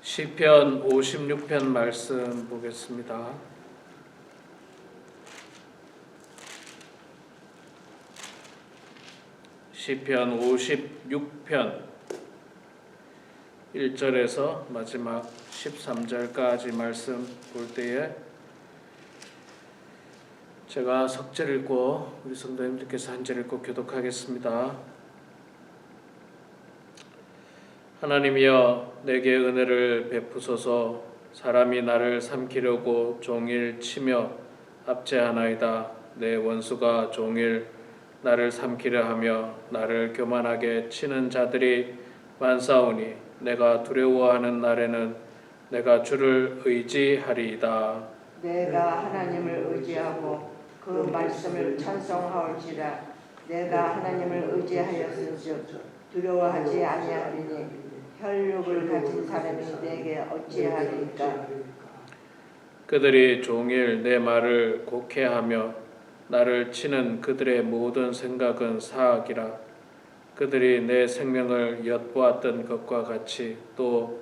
시편 56편 말씀 보겠습니다. 시편 56편 1절에서 마지막 13절까지 말씀 볼 때에 제가 석절 읽고 우리 성도님들께서 한 절 읽고 교독하겠습니다. 하나님이여 내게 은혜를 베푸소서. 사람이 나를 삼키려고 종일 치며 압제하나이다. 내 원수가 종일 나를 삼키려 하며 나를 교만하게 치는 자들이 많사오니 내가 두려워하는 날에는 내가 주를 의지하리이다. 내가 하나님을 의지하고 그 말씀을 찬송하올지라. 내가 하나님을 의지하였은즉 두려워하지 아니하리니 혈육을 가진 사람이 내게 어찌하리까. 그들이 종일 내 말을 곡해하며 나를 치는 그들의 모든 생각은 사악이라. 그들이 내 생명을 엿보았던 것과 같이 또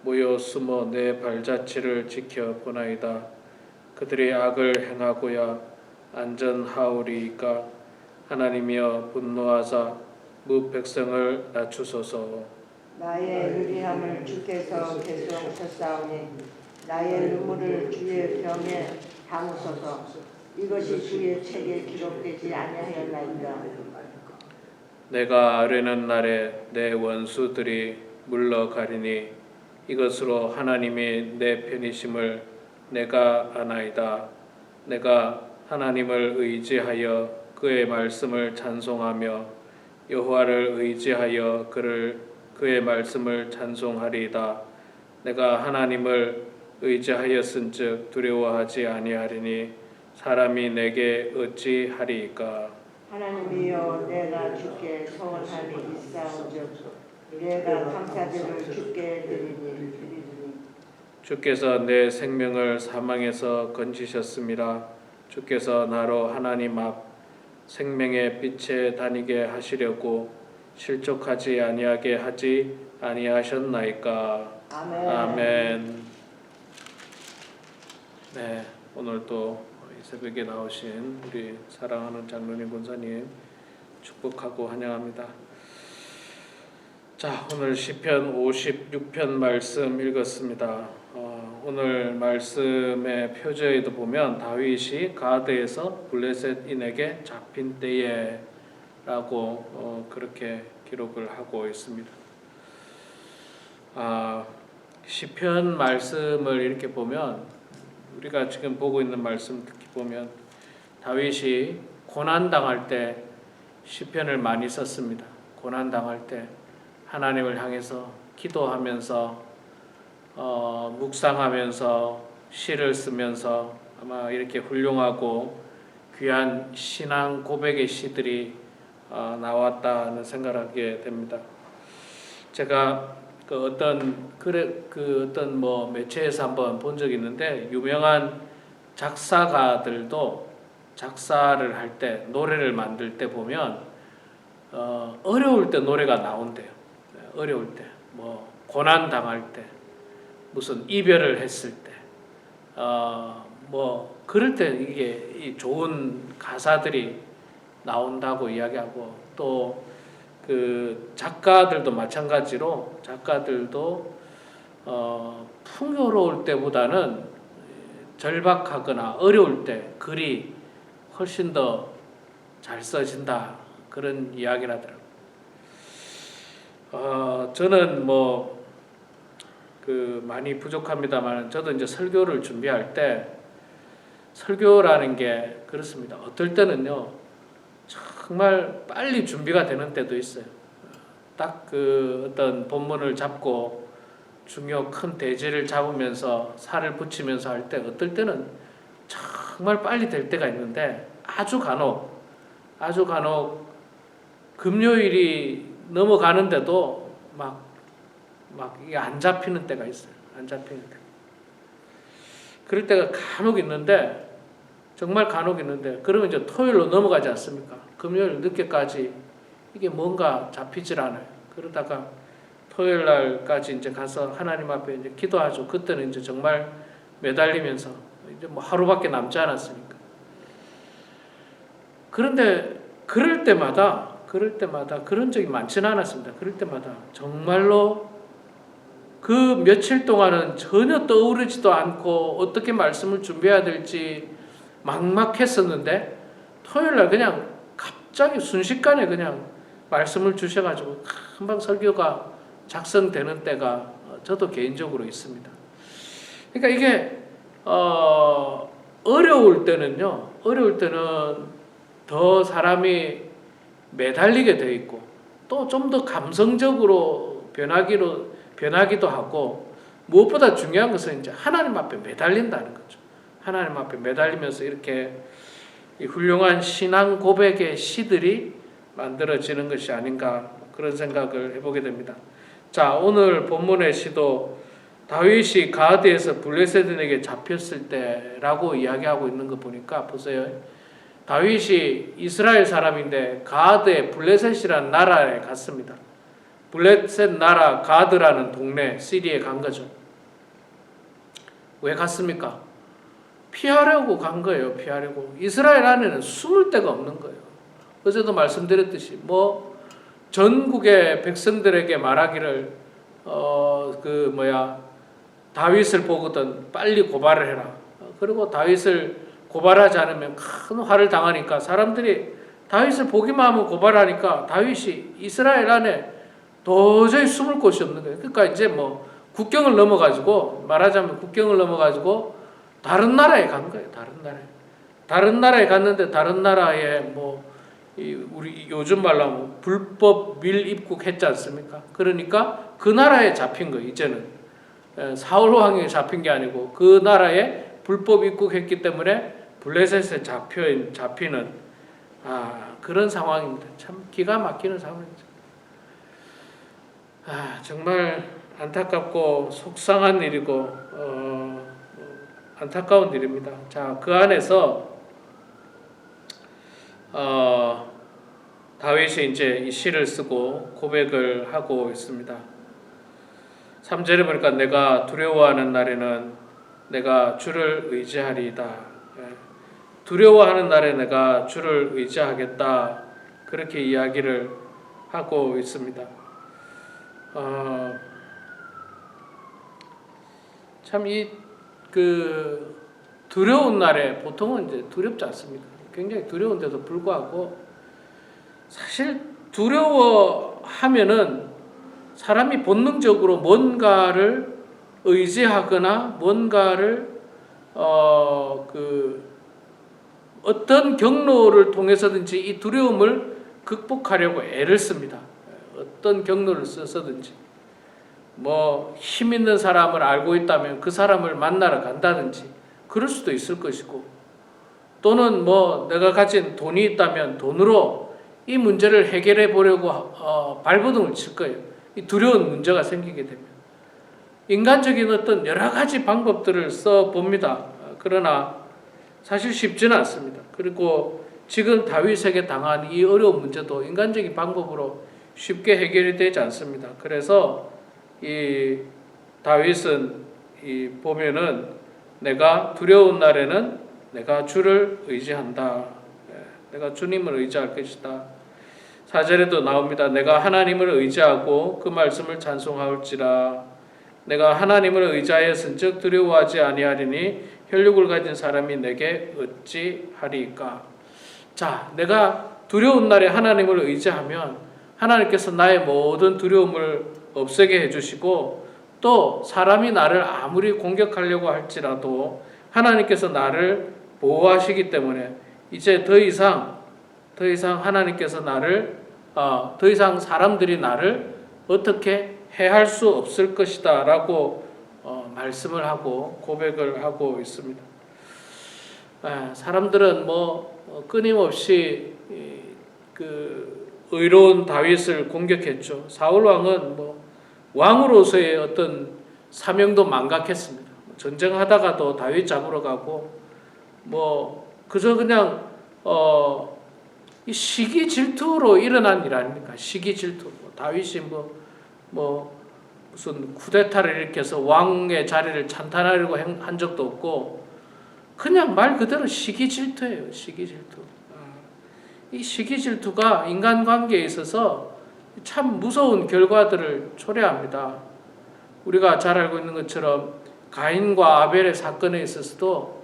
모여 숨어 내 발자취를 지켜보나이다. 그들이 악을 행하고야 안전하오리이까. 하나님이여 분노하사 무백성을 낮추소서. 나의 유리함을 주께서 계수하셨사오니 나의 눈물을 주의 병에 담으소서. 이것이 주의 책에 기록되지 아니하였나이까. 내가 아뢰는 날에 내 원수들이 물러가리니 이것으로 하나님이 내 편이심을 내가 아나이다. 내가 하나님을 의지하여 그의 말씀을 찬송하며 여호와를 의지하여 그의 말씀을 찬송하리이다. 내가 하나님을 의지하였은즉 두려워하지 아니하리니 사람이 내게 어찌하리이까. 하나님이여 내가 주께 서원함이 있사온즉 내가 감사제를 주께 드리니. 주께서 내 생명을 사망에서 건지셨습니다. 주께서 나로 하나님 앞 생명의 빛에 다니게 하시려고 실족하지 아니하게 하지 아니하셨나이까. 아멘. 아멘. 네, 오늘 또 이 새벽에 나오신 우리 사랑하는 장로님 권사님 축복하고 환영합니다. 자, 오늘 시편 56편 말씀 읽었습니다. 오늘 말씀의 표제에도 보면 다윗이 가드에서 블레셋인에게 잡힌 때에 라고 그렇게 기록을 하고 있습니다. 시편 말씀을 이렇게 보면 우리가 지금 보고 있는 말씀 특히 보면 다윗이 고난당할 때 시편을 많이 썼습니다. 고난당할 때 하나님을 향해서 기도하면서 묵상하면서 시를 쓰면서 아마 이렇게 훌륭하고 귀한 신앙 고백의 시들이 나왔다는 생각을 하게 됩니다. 제가 어떤 매체에서 한번 본 적이 있는데 유명한 작사가들도 작사를 할 때 노래를 만들 때 보면 어려울 때 노래가 나온대요. 어려울 때, 뭐 고난 당할 때, 무슨 이별을 했을 때, 뭐 그럴 때 이게 좋은 가사들이 나온다고 이야기하고 또 그 작가들도 마찬가지로 작가들도 풍요로울 때보다는 절박하거나 어려울 때 글이 훨씬 더 잘 써진다 그런 이야기를 하더라고요. 저는 많이 부족합니다만 저도 이제 설교를 준비할 때 설교라는 게 그렇습니다. 어떨 때는요 정말 빨리 준비가 되는 때도 있어요. 딱 어떤 본문을 잡고 중요 큰 대제를 잡으면서 살을 붙이면서 할 때 어떨 때는 정말 빨리 될 때가 있는데 아주 간혹 금요일이 넘어가는데도 막 이게 안 잡히는 때가 있어요. 안 잡히는 때. 그럴 때가 간혹 있는데 정말 간혹 있는데 그러면 이제 토요일로 넘어가지 않습니까? 금요일 늦게까지 이게 뭔가 잡히질 않아요. 그러다가 토요일 날까지 이제 가서 하나님 앞에 이제 기도하죠. 그때는 이제 정말 매달리면서 이제 뭐 하루밖에 남지 않았으니까. 그런데 그럴 때마다 그런 적이 많지는 않았습니다. 그럴 때마다 정말로 그 며칠 동안은 전혀 떠오르지도 않고 어떻게 말씀을 준비해야 될지 막막했었는데 토요일 날 그냥 갑자기 순식간에 그냥 말씀을 주셔가지고 금방 설교가 작성되는 때가 저도 개인적으로 있습니다. 그러니까 이게 어려울 때는 더 사람이 매달리게 돼 있고 또 좀 더 감성적으로 변하기도 하고 무엇보다 중요한 것은 이제 하나님 앞에 매달린다는 거죠. 하나님 앞에 매달리면서 이렇게 이 훌륭한 신앙 고백의 시들이 만들어지는 것이 아닌가 그런 생각을 해보게 됩니다. 자, 오늘 본문의 시도 다윗이 가드에서 블레셋에게 잡혔을 때라고 이야기하고 있는 거 보니까 보세요. 다윗이 이스라엘 사람인데 가드에 블레셋이라는 나라에 갔습니다. 블레셋 나라 가드라는 동네 시리에 간 거죠. 왜 갔습니까? 피하려고 간 거예요. 피하려고. 이스라엘 안에는 숨을 데가 없는 거예요. 어제도 말씀드렸듯이 전국의 백성들에게 말하기를 다윗을 보거든 빨리 고발을 해라. 그리고 다윗을 고발하지 않으면 큰 화를 당하니까 사람들이 다윗을 보기만 하면 고발하니까 다윗이 이스라엘 안에 도저히 숨을 곳이 없는 거예요. 그러니까 이제 국경을 넘어가지고 말하자면 국경을 넘어가지고 다른 나라에 간 거예요. 다른 나라에 갔는데 다른 나라에 우리 요즘 말로 하면 불법 밀입국 했지 않습니까? 그러니까 그 나라에 잡힌 거예요. 이제는 사울 왕에 잡힌 게 아니고 그 나라에 불법 입국했기 때문에 블레셋에 잡히는 그런 상황입니다. 참 기가 막히는 상황이죠. 정말 안타깝고 속상한 일이고 안타까운 일입니다. 자, 그 안에서 다윗이 이제 이 시를 쓰고 고백을 하고 있습니다. 3절에 보니까 내가 두려워하는 날에는 내가 주를 의지하리이다. 두려워하는 날에 내가 주를 의지하겠다. 그렇게 이야기를 하고 있습니다. 참 두려운 날에 보통은 이제 두렵지 않습니까? 굉장히 두려운데도 불구하고 사실 두려워하면은 사람이 본능적으로 뭔가를 의지하거나 뭔가를 어떤 경로를 통해서든지 이 두려움을 극복하려고 애를 씁니다. 어떤 경로를 써서든지 힘 있는 사람을 알고 있다면 그 사람을 만나러 간다든지 그럴 수도 있을 것이고 또는 내가 가진 돈이 있다면 돈으로 이 문제를 해결해 보려고 발버둥을 칠 거예요. 이 두려운 문제가 생기게 되면 인간적인 어떤 여러 가지 방법들을 써 봅니다. 그러나 사실 쉽지는 않습니다. 그리고 지금 다윗에게 당한 이 어려운 문제도 인간적인 방법으로 쉽게 해결이 되지 않습니다. 그래서 이 다윗은 보면은 내가 두려운 날에는 내가 주를 의지한다. 내가 주님을 의지할 것이다. 4절에도 나옵니다. 내가 하나님을 의지하고 그 말씀을 찬송하올지라. 내가 하나님을 의지하였은즉 두려워하지 아니하리니 혈육을 가진 사람이 내게 어찌하리까. 자, 내가 두려운 날에 하나님을 의지하면 하나님께서 나의 모든 두려움을 없애게 해주시고 또 사람이 나를 아무리 공격하려고 할지라도 하나님께서 나를 보호하시기 때문에 이제 더 이상 하나님께서 나를 더 이상 사람들이 나를 어떻게 해할 수 없을 것이다 라고 말씀을 하고 고백을 하고 있습니다. 사람들은 끊임없이 의로운 다윗을 공격했죠. 사울 왕은 왕으로서의 어떤 사명도 망각했습니다. 전쟁하다가도 다윗 잡으러 가고 그저 그냥 이 시기 질투로 일어난 일 아닙니까? 시기 질투. 다윗이 무슨 쿠데타를 일으켜서 왕의 자리를 찬탄하려고 한 적도 없고 그냥 말 그대로 시기 질투예요. 시기 질투. 이 시기 질투가 인간관계에 있어서 참 무서운 결과들을 초래합니다. 우리가 잘 알고 있는 것처럼 가인과 아벨의 사건에 있어서도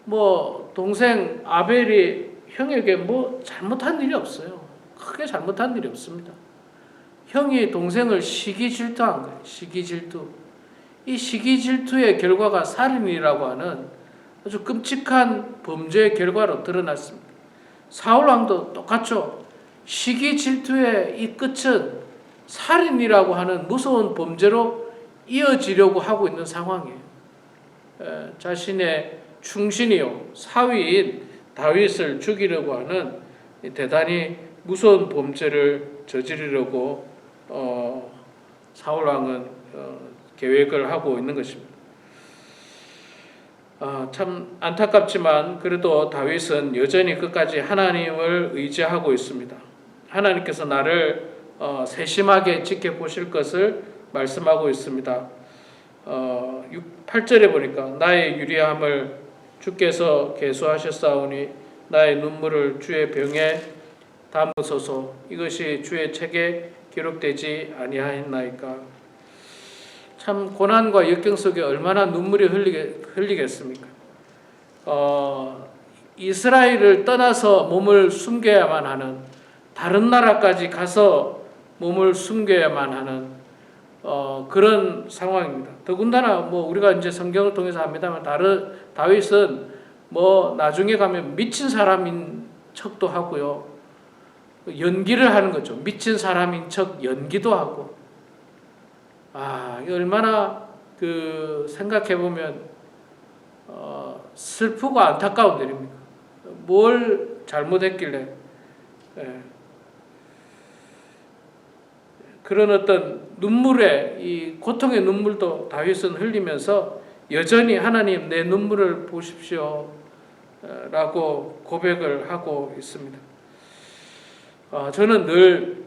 뭐 동생 아벨이 형에게 뭐 잘못한 일이 없어요. 크게 잘못한 일이 없습니다. 형이 동생을 시기 질투한 거예요. 시기 질투. 이 시기 질투의 결과가 살인이라고 하는 아주 끔찍한 범죄의 결과로 드러났습니다. 사울 왕도 똑같죠. 시기 질투의 이 끝은 살인이라고 하는 무서운 범죄로 이어지려고 하고 있는 상황이에요. 자신의 충신이요 사위인 다윗을 죽이려고 하는 대단히 무서운 범죄를 저지르려고 사울 왕은 계획을 하고 있는 것입니다. 참 안타깝지만 그래도 다윗은 여전히 끝까지 하나님을 의지하고 있습니다. 하나님께서 나를 세심하게 지켜보실 것을 말씀하고 있습니다. 8절에 보니까 나의 유리함을 주께서 계수하셨사오니 나의 눈물을 주의 병에 담으소서. 이것이 주의 책에 기록되지 아니하였나이까. 참 고난과 역경 속에 얼마나 눈물이 흘리겠습니까? 이스라엘을 떠나서 몸을 숨겨야만 하는, 다른 나라까지 가서 몸을 숨겨야만 하는 그런 상황입니다. 더군다나 뭐 우리가 이제 성경을 통해서 합니다만 다윗은 뭐 나중에 가면 미친 사람인 척도 하고요. 연기를 하는 거죠. 미친 사람인 척 연기도 하고. 얼마나 생각해 보면 슬프고 안타까운 일입니까? 뭘 잘못했길래 그런 어떤 눈물의 이 고통의 눈물도 다윗은 흘리면서 여전히 하나님 내 눈물을 보십시오 라고 고백을 하고 있습니다. 저는 늘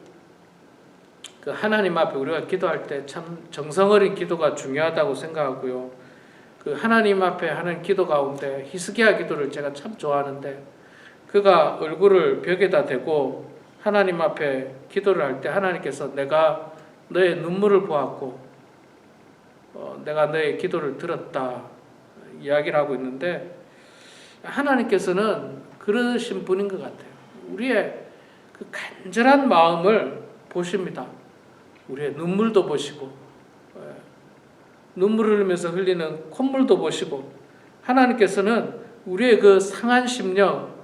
하나님 앞에 우리가 기도할 때 참 정성 어린 기도가 중요하다고 생각하고요. 하나님 앞에 하는 기도 가운데 히스기야 기도를 제가 참 좋아하는데, 그가 얼굴을 벽에다 대고 하나님 앞에 기도를 할 때 하나님께서 내가 너의 눈물을 보았고 내가 너의 기도를 들었다 이야기를 하고 있는데, 하나님께서는 그러신 분인 것 같아요. 우리의 간절한 마음을 보십니다. 우리의 눈물도 보시고 눈물을 흘리면서 흘리는 콧물도 보시고, 하나님께서는 우리의 상한 심령,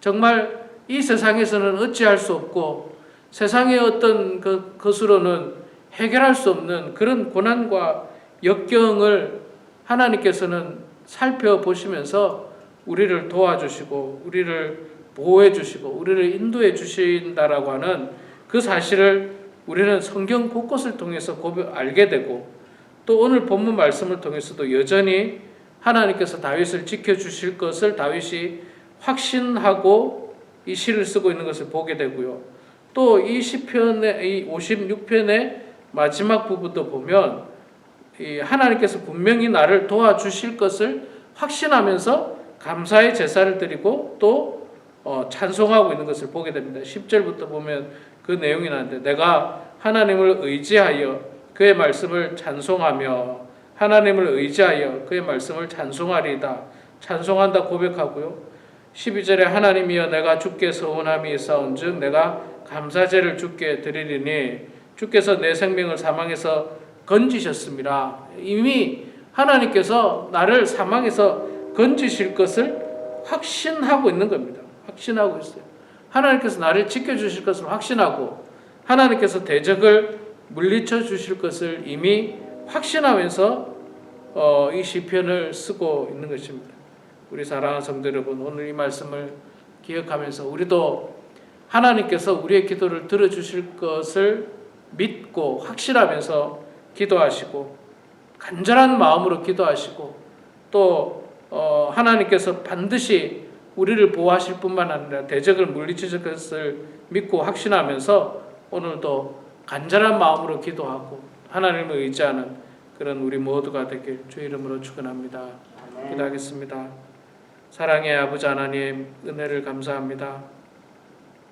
정말 이 세상에서는 어찌할 수 없고 세상의 어떤 것으로는 해결할 수 없는 그런 고난과 역경을 하나님께서는 살펴보시면서 우리를 도와주시고 우리를 보호해 주시고 우리를 인도해 주신다라고 하는 그 사실을 우리는 성경 곳곳을 통해서 알게 되고, 또 오늘 본문 말씀을 통해서도 여전히 하나님께서 다윗을 지켜주실 것을 다윗이 확신하고 이 시를 쓰고 있는 것을 보게 되고요. 또 이 시편의 이 56편의 마지막 부분도 보면 하나님께서 분명히 나를 도와주실 것을 확신하면서 감사의 제사를 드리고 또 찬송하고 있는 것을 보게 됩니다. 10절부터 보면 그 내용이 나는데, 내가 하나님을 의지하여 그의 말씀을 찬송하며 하나님을 의지하여 그의 말씀을 찬송하리이다. 찬송한다 고백하고요. 12절에 하나님이여 내가 주께 서원함이 있사온즉 내가 감사제를 주께 드리리니 주께서 내 생명을 사망에서 건지셨습니다. 이미 하나님께서 나를 사망에서 건지실 것을 확신하고 있는 겁니다. 확신하고 있어요. 하나님께서 나를 지켜주실 것을 확신하고 하나님께서 대적을 물리쳐 주실 것을 이미 확신하면서 이 시편을 쓰고 있는 것입니다. 우리 사랑하는 성도 여러분, 오늘 이 말씀을 기억하면서 우리도 하나님께서 우리의 기도를 들어주실 것을 믿고 확신하면서 기도하시고 간절한 마음으로 기도하시고 또 하나님께서 반드시 우리를 보호하실 뿐만 아니라 대적을 물리치실 것을 믿고 확신하면서 오늘도 간절한 마음으로 기도하고 하나님을 의지하는 그런 우리 모두가 되길 주 이름으로 축원합니다. 아멘. 기도하겠습니다. 사랑의 아버지 하나님, 은혜를 감사합니다.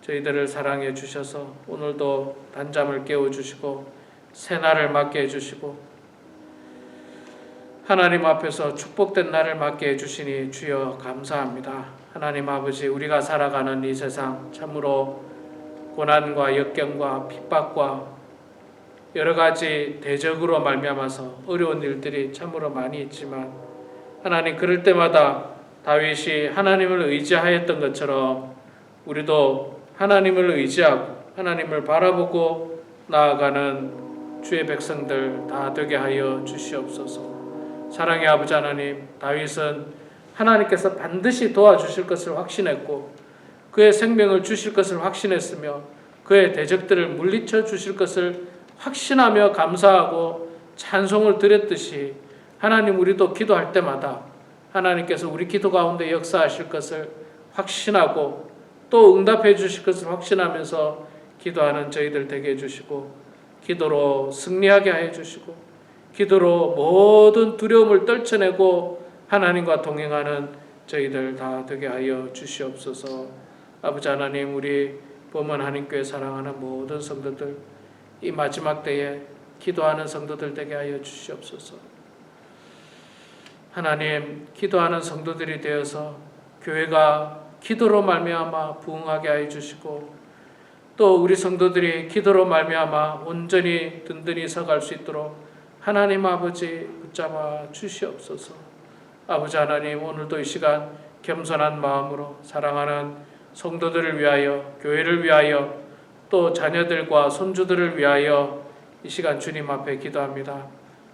저희들을 사랑해 주셔서 오늘도 단잠을 깨워주시고 새날을 맞게 해주시고 하나님 앞에서 축복된 날을 맞게 해주시니 주여 감사합니다. 하나님 아버지, 우리가 살아가는 이 세상 참으로 고난과 역경과 핍박과 여러 가지 대적으로 말미암아서 어려운 일들이 참으로 많이 있지만 하나님, 그럴 때마다 다윗이 하나님을 의지하였던 것처럼 우리도 하나님을 의지하고 하나님을 바라보고 나아가는 주의 백성들 다 되게 하여 주시옵소서. 사랑의 아버지 하나님, 다윗은 하나님께서 반드시 도와주실 것을 확신했고 그의 생명을 주실 것을 확신했으며 그의 대적들을 물리쳐 주실 것을 확신하며 감사하고 찬송을 드렸듯이 하나님, 우리도 기도할 때마다 하나님께서 우리 기도 가운데 역사하실 것을 확신하고 또 응답해 주실 것을 확신하면서 기도하는 저희들 되게 해주시고 기도로 승리하게 해 주시고 기도로 모든 두려움을 떨쳐내고 하나님과 동행하는 저희들 다 되게 하여 주시옵소서. 아버지 하나님, 우리 범원 한인교회 사랑하는 모든 성도들 이 마지막 때에 기도하는 성도들 되게 하여 주시옵소서. 하나님, 기도하는 성도들이 되어서 교회가 기도로 말미암아 부흥하게 하여 주시고 또 우리 성도들이 기도로 말미암아 온전히 든든히 서갈 수 있도록 하나님 아버지 붙잡아 주시옵소서. 아버지 하나님, 오늘도 이 시간 겸손한 마음으로 사랑하는 성도들을 위하여 교회를 위하여 또 자녀들과 손주들을 위하여 이 시간 주님 앞에 기도합니다.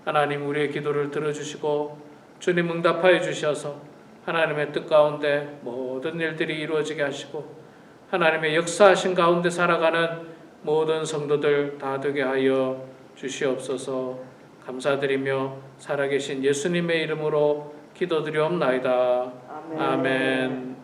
하나님, 우리의 기도를 들어주시고 주님 응답하여 주셔서 하나님의 뜻 가운데 모든 일들이 이루어지게 하시고 하나님의 역사하신 가운데 살아가는 모든 성도들 다 되게 하여 주시옵소서. 감사드리며 살아계신 예수님의 이름으로 기도드리옵나이다. 아멘. 아멘.